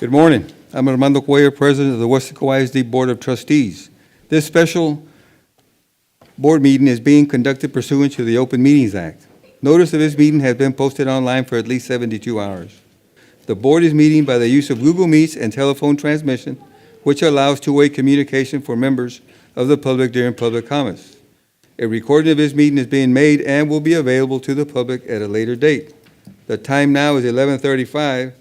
Good morning. I'm Armando Cuellar, President of the Wesco ISD Board of Trustees. This special board meeting is being conducted pursuant to the Open Meetings Act. Notice of this meeting has been posted online for at least 72 hours. The board is meeting by the use of Google Meets and telephone transmission, which allows two-way communication for members of the public during public comments. A recording of this meeting is being made and will be available to the public at a later date. The time now is 11:35,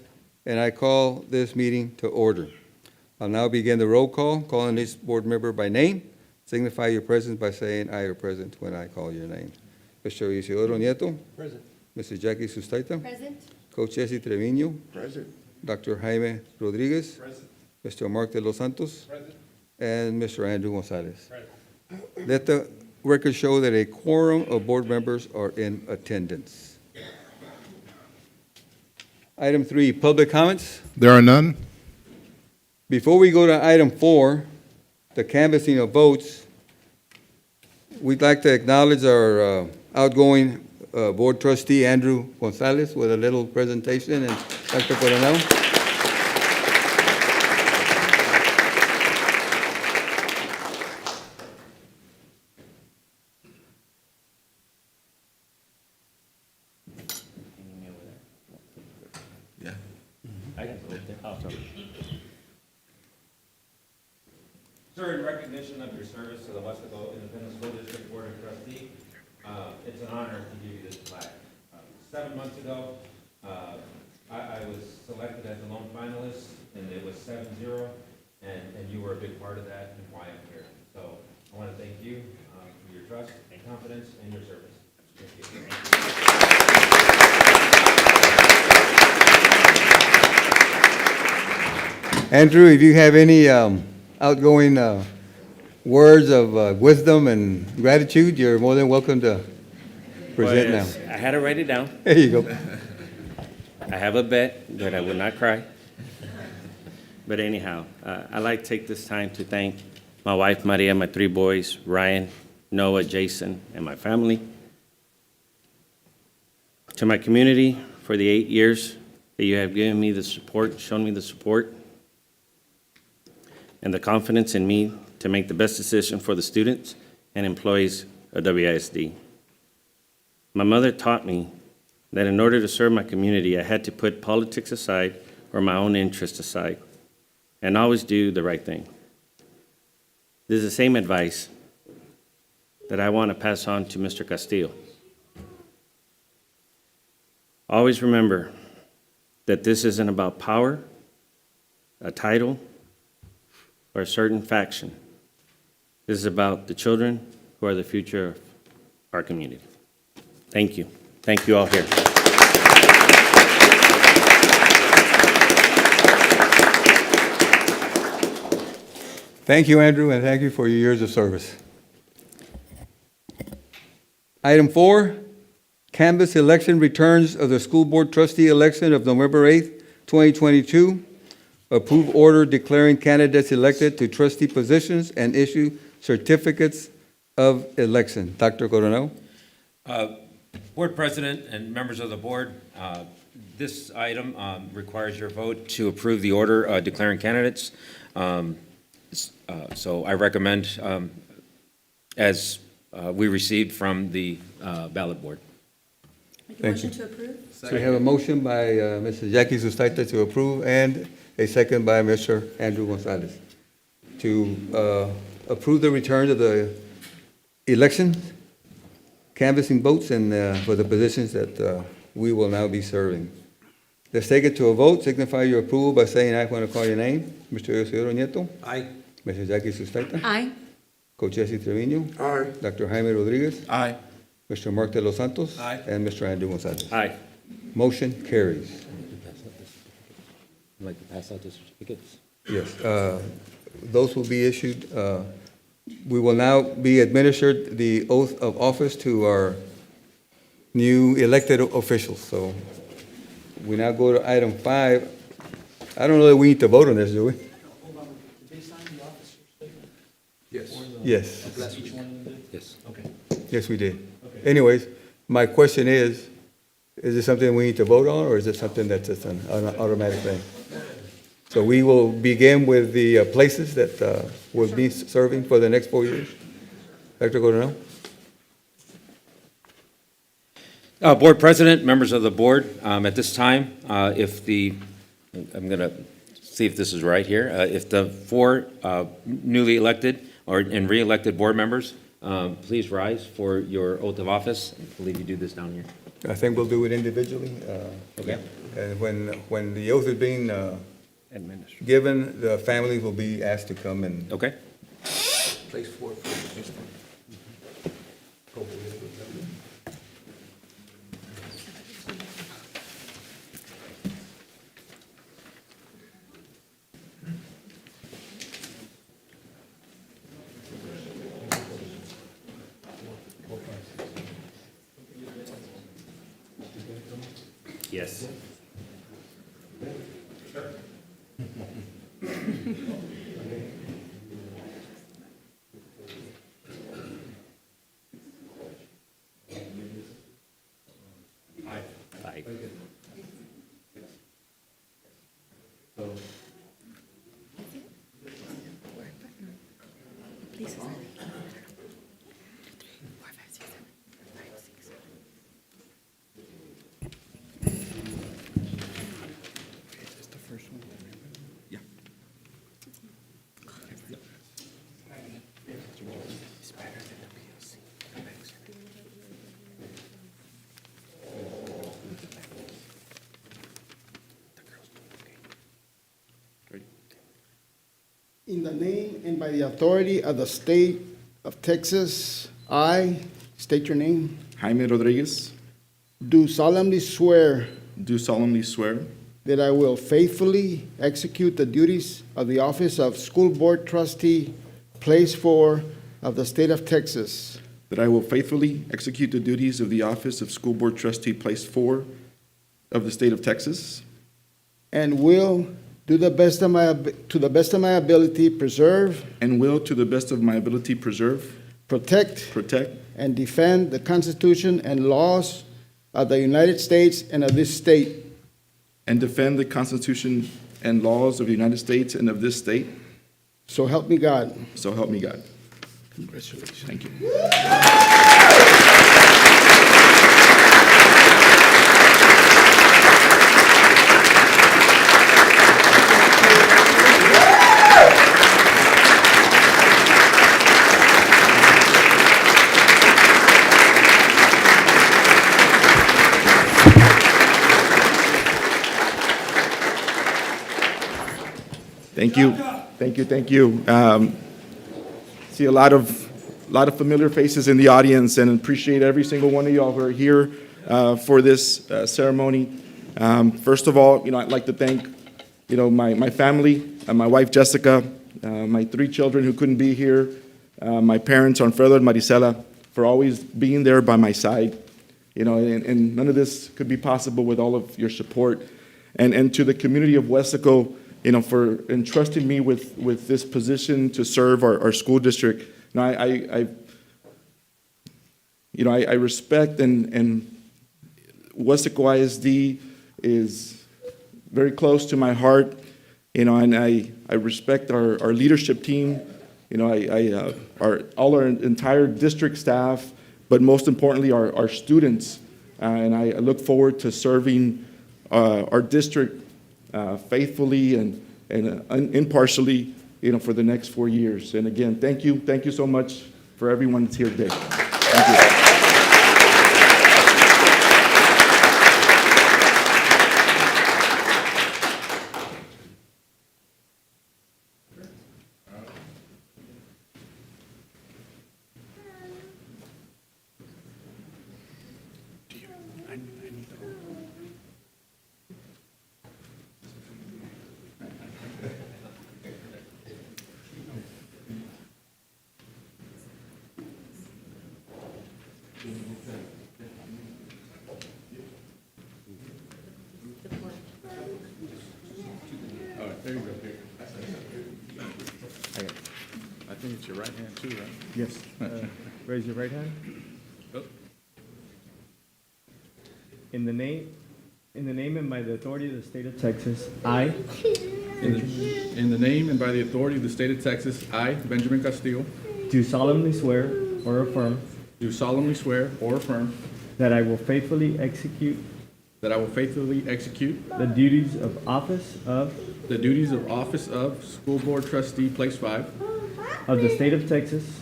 and I call this meeting to order. I'll now begin the roll call, calling each board member by name. Signify your presence by saying aye or present when I call your name. Mr. Isidoro Nieto. Present. Mrs. Jackie Sustaita. Present. Coach Jesse Trevino. Present. Dr. Jaime Rodriguez. Present. Mr. Mark de los Santos. Present. And Mr. Andrew Gonzalez. Present. Let the record show that a quorum of board members are in attendance. Item 3, public comments. There are none. Before we go to item 4, the canvassing of votes, we'd like to acknowledge our outgoing board trustee, Andrew Gonzalez, with a little presentation, and Dr. Coronel. Sir, in recognition of your service to the Wesco Independent School District Board of Trustees, it's an honor to give you this plaque. 7 months ago, I was selected as a lone finalist, and it was 7-0, and you were a big part of that and why I'm here. So I want to thank you for your trust and confidence and your service. Thank you. Andrew, if you have any outgoing words of wisdom and gratitude, you're more than welcome to present now. I had to write it down. There you go. I have a bet that I will not cry. But anyhow, I'd like to take this time to thank my wife, Maria, my 3 boys, Ryan, Noah, Jason, and my family. To my community for the 8 years that you have given me the support, shown me the support, and the confidence in me to make the best decision for the students and employees of WISD. My mother taught me that in order to serve my community, I had to put politics aside or my own interests aside and always do the right thing. This is the same advice that I want to pass on to Mr. Castillo. Always remember that this isn't about power, a title, or a certain faction. This is about the children who are the future of our community. Thank you. Thank you all here. Thank you, Andrew, and thank you for your years of service. Item 4, canvass election returns of the school board trustee election of November 8th, 2022. Approve order declaring candidates elected to trustee positions and issue certificates of election. Dr. Coronel? Board President and members of the board, this item requires your vote to approve the order declaring candidates. So I recommend, as we received from the ballot board. Make a Thank motion you. to approve? So we have a motion by Mrs. Jackie Sustaita to approve and a second by Mr. Andrew Gonzalez to approve the return of the election, canvassing votes, and for the positions that we will now be serving. Let's take it to a vote. Signify your approval by saying aye when I call your name. Mr. Isidoro Nieto. Aye. Mrs. Jackie Sustaita. Aye. Coach Jesse Trevino. Aye. Dr. Jaime Rodriguez. Aye. Mr. Mark de los Santos. Aye. And Mr. Andrew Gonzalez. Aye. Motion carries. I'd like to pass out the certificates. Yes, those will be issued. We will now be administered the oath of office to our new elected officials. So we now go to item 5. I don't know that we need to vote on this, do we? Did they sign the officer statement? Yes. Yes, That's each one of them did? Yes. Okay. yes, we did. Okay. Anyways, my question is it something we need to vote on, or is it something that's just an automatic thing? So we will begin with the places that will be serving for the next 4 years. Dr. Coronel? Board President, members of the board, at this time, I'm going to see if this is right here. If the 4 newly elected and re-elected board members, please rise for your oath of office. I believe you do this down here. I think we'll do it individually. Okay. And when the oath is being Administrator. given, the families will be asked to come and Okay. place 4 first. Yes. I. In the name and by the authority of the state of Texas, I state your name, Jaime Rodriguez, do solemnly swear do solemnly swear that I will faithfully execute the duties of the office of School Board Trustee, Place 4 of the state of Texas, that I will faithfully execute the duties of the office of School Board Trustee, Place 4 of the state of Texas, and will do the best of to the best of my ability preserve, and will, to the best of my ability, preserve, protect, protect, and defend the Constitution and laws of the United States and of this state. and defend the Constitution and laws of the United States and of this state. So help me God. So help me God. Congratulations. Thank you. Thank you. Thank you. Thank you. See a lot of familiar faces in the audience, and appreciate every single one of y'all who are here for this ceremony. First of all, I'd like to thank, my family, my wife Jessica, my 3 children who couldn't be here, my parents, Alfredo and Marisela, for always being there by my side. And none of this could be possible with all of your support. And to the community of Wesco, for entrusting me with this position to serve our school district. Now, I respect and Wesco ISD is very close to my heart, and I respect our leadership team, all our entire district staff, but most importantly, our students. And I look forward to serving our district faithfully and impartially, for the next 4 years. And again, thank you so much for everyone that's here today. Thank you. I think it's your right hand too, right? Yes. Raise your right hand. In the name and by the authority of the state of Texas, I In the name and by the authority of the state of Texas, I, Benjamin Castillo, do solemnly swear or affirm do solemnly swear or affirm that I will faithfully execute that I will faithfully execute the duties of office of School Board Trustee, Place 5 the state of Texas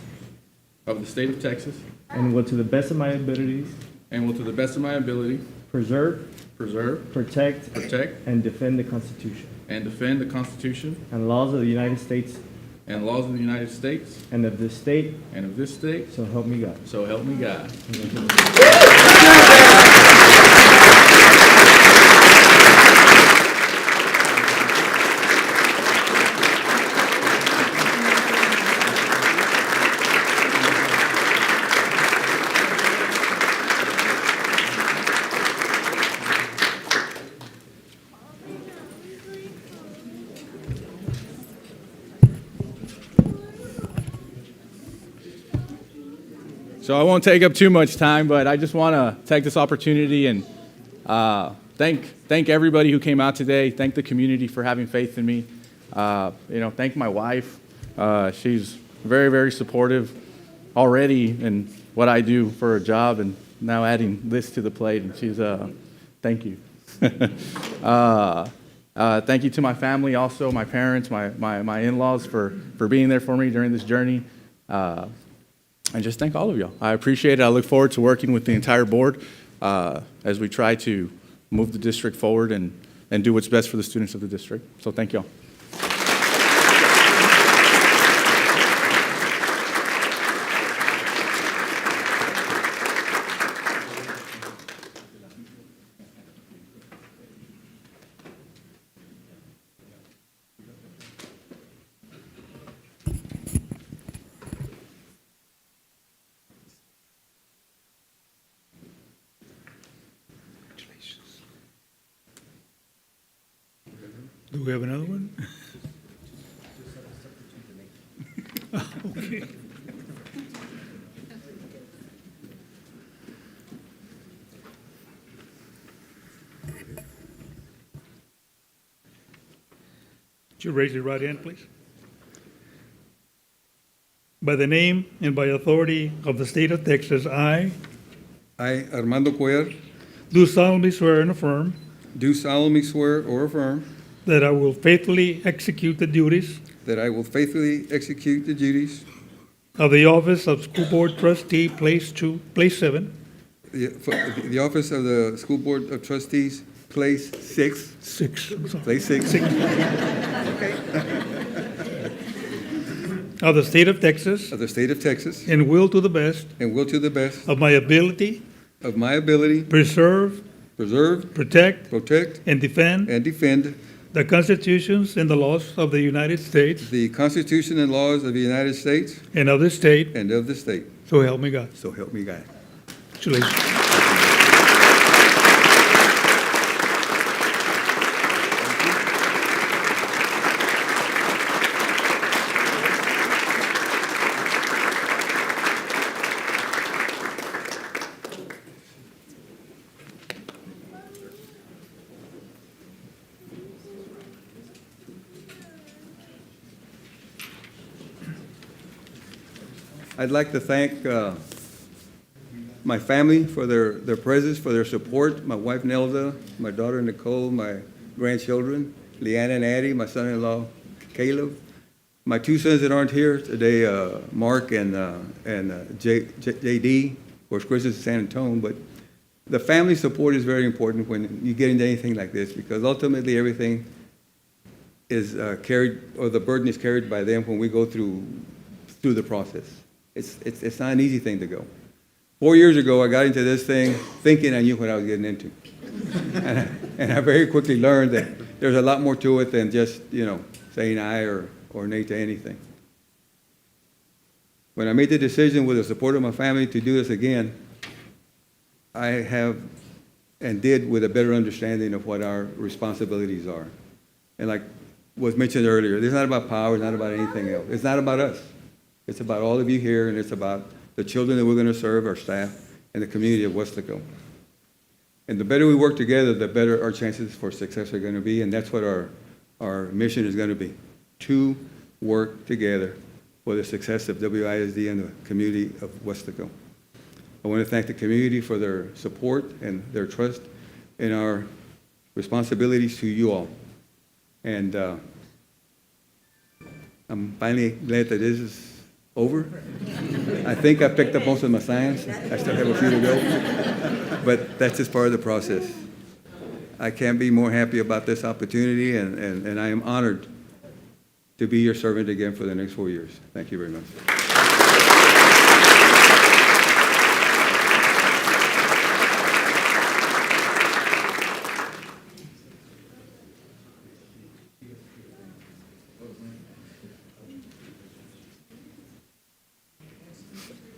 of the state of Texas, and will to the best of my abilities and will to the best of my ability preserve, preserve, protect, protect, and defend the Constitution and defend the Constitution and laws of the United States and laws of the United States and of this state, and of this state, so help me God. so help me God. So I won't take up too much time, but I just want to take this opportunity and thank everybody who came out today. Thank the community for having faith in me. Thank my wife. She's very, very supportive already in what I do for a job, and now adding this to the plate. And she's thank you. Thank you to my family, also my parents, my in-laws for being there for me during this journey. And just thank all of y'all. I appreciate it. I look forward to working with the entire board as we try to move the district forward and do what's best for the students of the district. So thank y'all. Do we have another one? Okay. Would you raise your right hand, please? By the name and by authority of the state of Texas, I I, Armando Cuellar, do solemnly swear and affirm do solemnly swear or affirm that I will faithfully execute the duties that I will faithfully execute the duties of the office of School Board Trustee, Place 7, the office of the School Board of Trustees, Place 6, 6, I'm sorry, Place 6, of the state of Texas, of the state of Texas, and will to the best and will to the best of my ability of my ability preserve, preserve, protect, protect, and defend and defend the constitutions and the laws of the United States the Constitution and laws of the United States and of this state, and of the state. so help me God. So help me God. Congratulations. I'd like to thank my family for their presence, for their support, my wife Nelda, my daughter Nicole, my grandchildren, Leanna and Addie, my son-in-law Caleb, my two sons that aren't here today, Mark and JD, of course, Chris is in San Antonio, but the family support is very important when you get into anything like this, because ultimately everything is carried, or the burden is carried by them when we go through the process. It's not an easy thing to go. 4 years ago, I got into this thing thinking I knew what I was getting into. And I very quickly learned that there's a lot more to it than just, saying aye or nay to anything. When I made the decision with the support of my family to do this again, I have and did with a better understanding of what our responsibilities are. And like was mentioned earlier, it's not about power, it's not about anything else. It's not about us. It's about all of you here, and it's about the children that we're going to serve, our staff, and the community of Weslaco. And the better we work together, the better our chances for success are going to be, and that's what our our mission is going to be to work together for the success of WISD and the community of Wesco. I want to thank the community for their support and their trust in our responsibilities to you all. And I'm finally glad that this is over. I think I picked up most of my science. I still have a few to go, but that's just part of the process. I can't be more happy about this opportunity, and I am honored to be your servant again for the next 4 years. Thank you very much.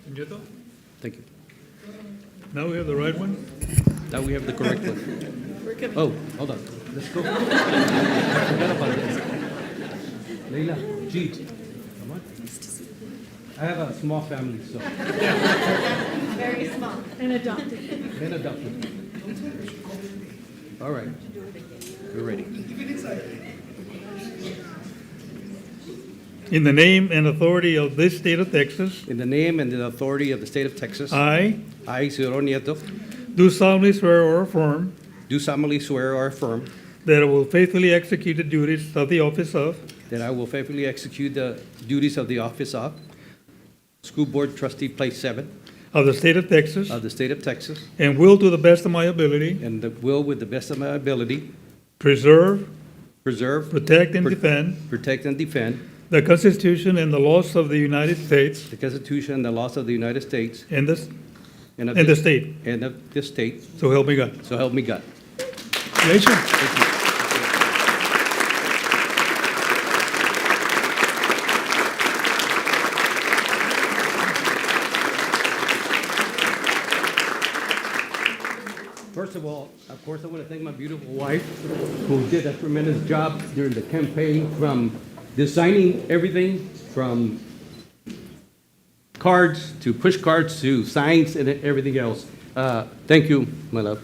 Nieto? Thank you. Now we have the right one? Now we have the correct one. Oh, hold on. Let's go. I forgot about this. Leila, G, come on. I have a small family, so. Very small. And adopted. Been adopted. All right. We're ready. In the name and authority of this state of Texas, In the name and the authority of the state of Texas, I I, Isidro Nieto, do solemnly swear or affirm do solemnly swear or affirm that I will faithfully execute the duties of the office of that I will faithfully execute the duties of the office of School Board Trustee, Place 7 of the state of Texas, of the state of Texas, and will to the best of my ability and will, with the best of my ability, preserve, preserve, protect, and Pro- defend protect, and defend the Constitution and the laws of the United States the Constitution and the laws of the United States and this and of and the this- state. and of this state, So help me God. so help me God. Congratulations. First of all, of course, I want to thank my beautiful wife, who did a tremendous job during the campaign, from designing everything, from cards to push cards to signs and everything else. Thank you, my love.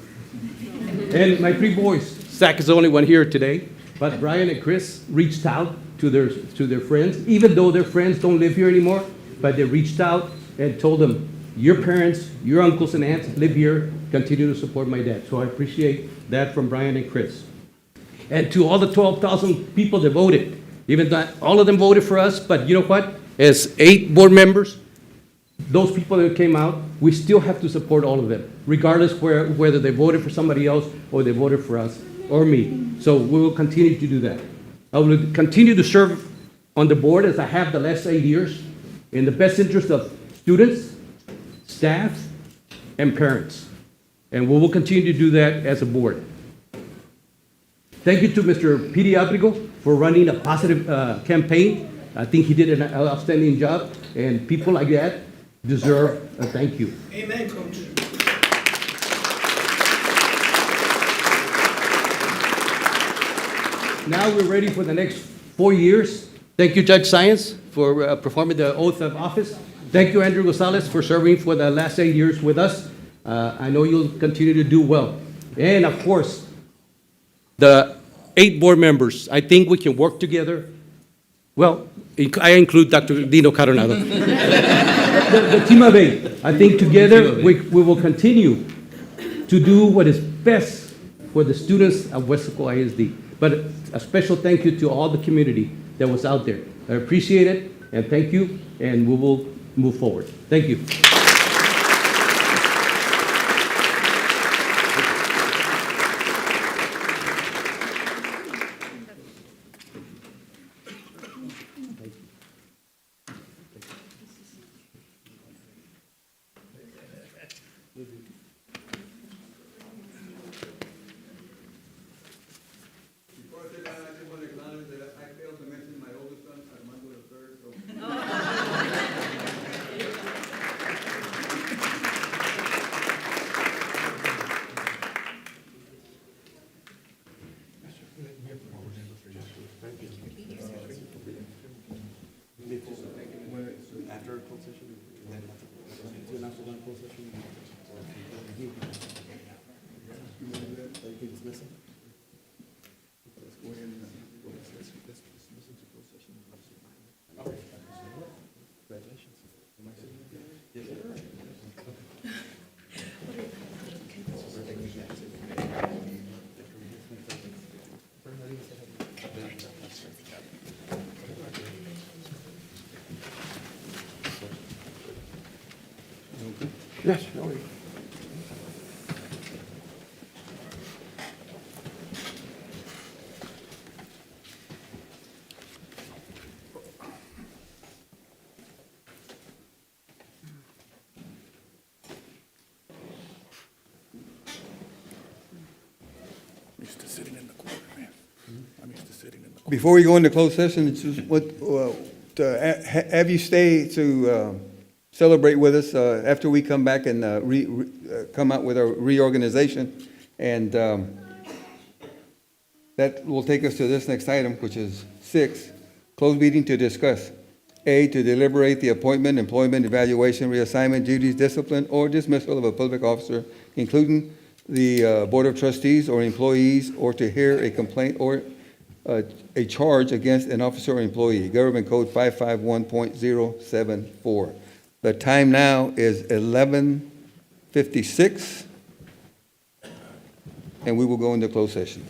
And my three boys. Zach is the only one here today, but Brian and Chris reached out to their friends, even though their friends don't live here anymore, but they reached out and told them, your parents, your uncles and aunts live here, continue to support my dad. So I appreciate that from Brian and Chris. And to all the 12,000 people that voted, even though all of them voted for us, but you know what? As 8 board members, those people that came out, we still have to support all of them, regardless whether they voted for somebody else or they voted for us or me. So we will continue to do that. I will continue to serve on the board as I have the last 8 years in the best interest of students, staff, and parents. And we will continue to do that as a board. Thank you to Mr. Pidi Abrigo for running a positive campaign. I think he did an outstanding job, and people like that deserve a thank you. Amen, Coach. Now we're ready for the next 4 years. Thank you, Judge Science, for performing the oath of office. Thank you, Andrew Gonzalez, for serving for the last 8 years with us. I know you'll continue to do well. And of course, the 8 board members, I think we can work together. Well, I include Dr. Dino Coronado. The team of 8, I think together we will continue to do what is best for the students of Wesco ISD. But a special thank you to all the community that was out there. I appreciate it, and thank you, and we will move forward. Thank you. Before I sit down, I just want to acknowledge that I failed to mention my oldest son, Armando III, so. Yes, no worries. Before we go into closed session, it's just have you stay to celebrate with us after we come back and come out with our reorganization. And that will take us to this next item, which is 6, closed meeting to discuss. A, to deliberate the appointment, employment, evaluation, reassignment, duties, discipline, or dismissal of a public officer, including the Board of Trustees or employees, or to hear a complaint or a charge against an officer or employee, Government Code 551.074. The time now is 11:56, and we will go into closed session.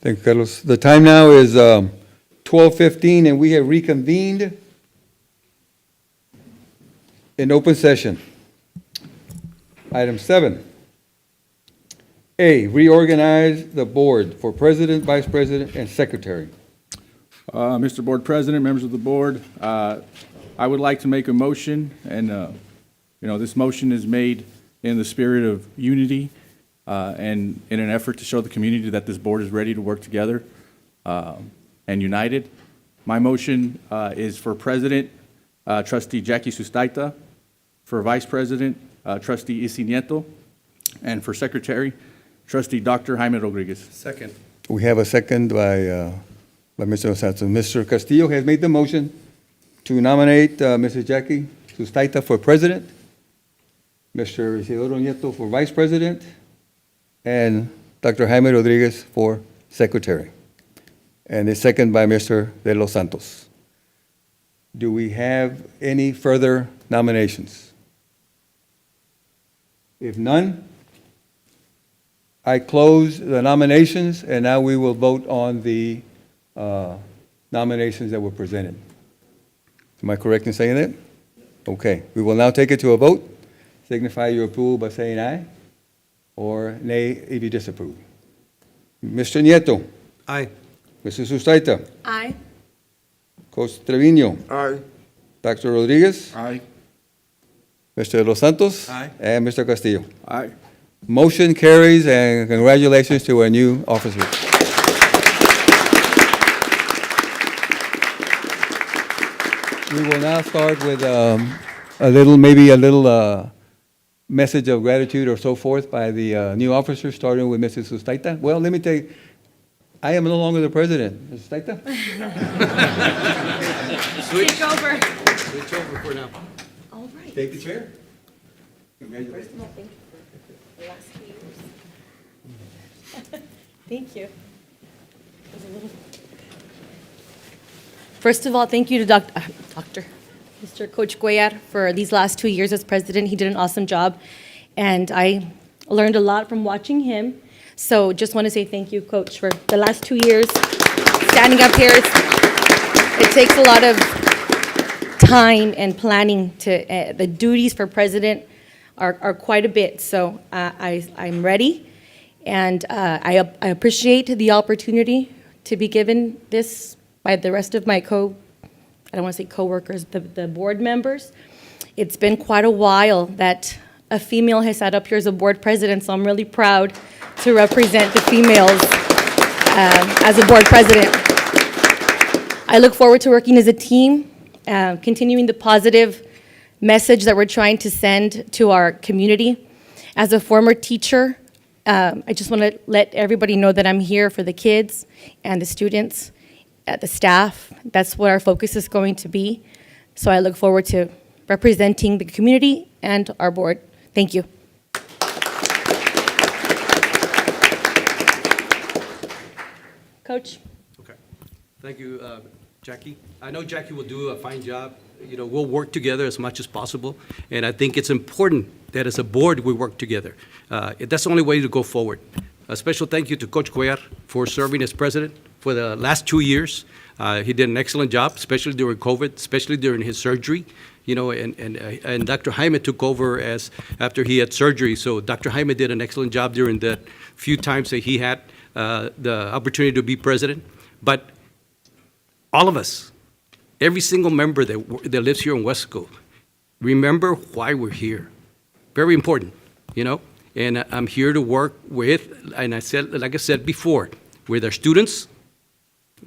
Thank you, Carlos. The time now is 12:15, and we have reconvened in open session. Item 7. A, reorganize the board for president, vice president, and secretary. Mr. Board President, members of the board, I would like to make a motion, and, this motion is made in the spirit of unity and in an effort to show the community that this board is ready to work together and united. My motion is for President, Trustee Jackie Sustaita, for Vice President, Trustee Isi Nieto, and for Secretary, Trustee Dr. Jaime Rodriguez. Second. We have a second by Mr. Dos Santos. Mr. Castillo has made the motion to nominate Mrs. Jackie Sustaita for president, Mr. Isidoro Nieto for vice president, and Dr. Jaime Rodriguez for secretary. And it's second by Mr. De Los Santos. Do we have any further nominations? If none, I close the nominations, and now we will vote on the nominations that were presented. Am I correct in saying that? Okay, we will now take it to a vote. Signify your approval by saying aye, or nay if you disapprove. Mr. Nieto. Aye. Mrs. Sustaita. Aye. Coach Trevino. Aye. Dr. Rodriguez. Aye. Mr. De Los Santos. Aye. And Mr. Castillo. Aye. Motion carries, and congratulations to our new officers. We will now start with maybe a little message of gratitude or so forth by the new officers, starting with Mrs. Sustaita. Well, let me tell you, I am no longer the president. Mrs. Sustaita? Take over. Switch over for now. All right. Take the chair. First of all, thank you for the last 2 years. Thank you. It was a little- First of all, thank you to Mr. Coach Cuellar for these last 2 years as president. He did an awesome job, and I learned a lot from watching him. So just want to say thank you, Coach, for the last 2 years standing up here. It takes a lot of time and planning to, the duties for president are quite a bit. So I'm ready, and I appreciate the opportunity to be given this by the rest of my I don't want to say coworkers, the board members. It's been quite a while that a female has sat up here as a board president, so I'm really proud to represent the females as a board president. I look forward to working as a team, continuing the positive message that we're trying to send to our community. As a former teacher, I just want to let everybody know that I'm here for the kids and the students, the staff. That's what our focus is going to be. So I look forward to representing the community and our board. Thank you. Coach? Okay. Thank you, Jackie. I know Jackie will do a fine job. We'll work together as much as possible, and I think it's important that as a board, we work together. That's the only way to go forward. A special thank you to Coach Cuellar for serving as president for the last 2 years. He did an excellent job, especially during COVID, especially during his surgery. And Dr. Jaime took over after he had surgery. So Dr. Jaime did an excellent job during the few times that he had the opportunity to be president. But all of us, every single member that lives here in Wesco, remember why we're here. Very important, And I'm here to work with, and like I said before, with our students,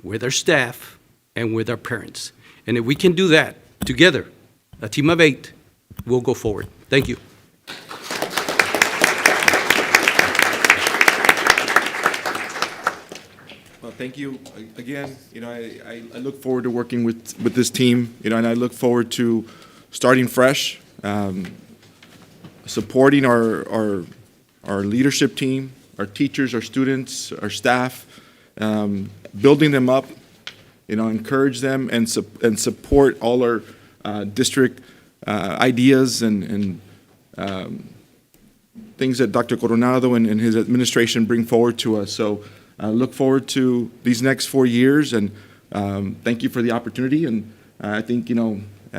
with our staff, and with our parents. And if we can do that together, a team of 8, we'll go forward. Thank you. Well, thank you again. I look forward to working with this team, and I look forward to starting fresh, supporting our leadership team, our teachers, our students, our staff, building them up, encourage them and support all our district ideas and things that Dr. Coronado and his administration bring forward to us. So look forward to these next 4 years, and thank you for the opportunity. And I think, I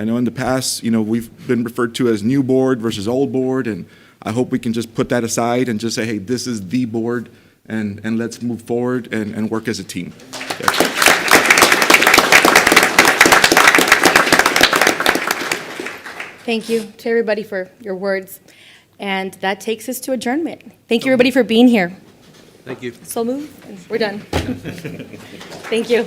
know in the past, we've been referred to as new board versus old board, and I hope we can just put that aside and just say, hey, this is the board, and let's move forward and work as a team. Thank you to everybody for your words. And that takes us to adjournment. Thank you, everybody, for being here. Thank you. So moved, and we're done. Thank you.